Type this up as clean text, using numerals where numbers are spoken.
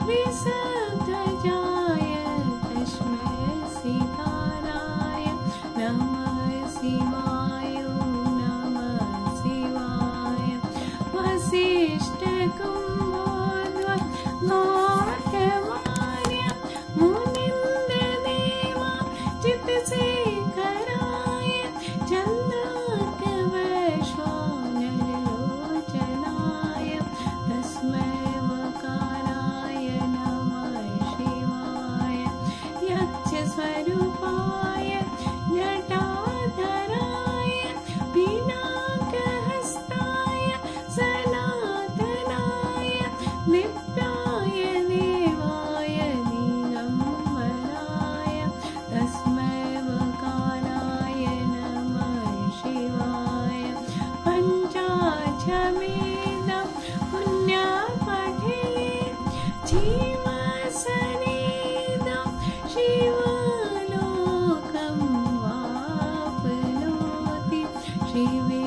विसर्गजाय तस्मै सिताराय नमः शिवाय नमः शिवाय वसिष्ठकुम्भोद्भव गौतमार्य मुनीन्द्रदेवा चित्तशेखराय चन्द्रार्कवैश्वानरलोचनाय तस्मै वकाराय नमः शिवाय यक्षस्वरूपाय जटाधराय पिनाकहस्ताय सनातनाय नित्याय देवाय दिगम्बराय तस्मै वकाराय नमः शिवाय पञ्चाक्षमेदं पुण्यपठे जीवसनेदं शिवलोकं वाप्नोति शिवे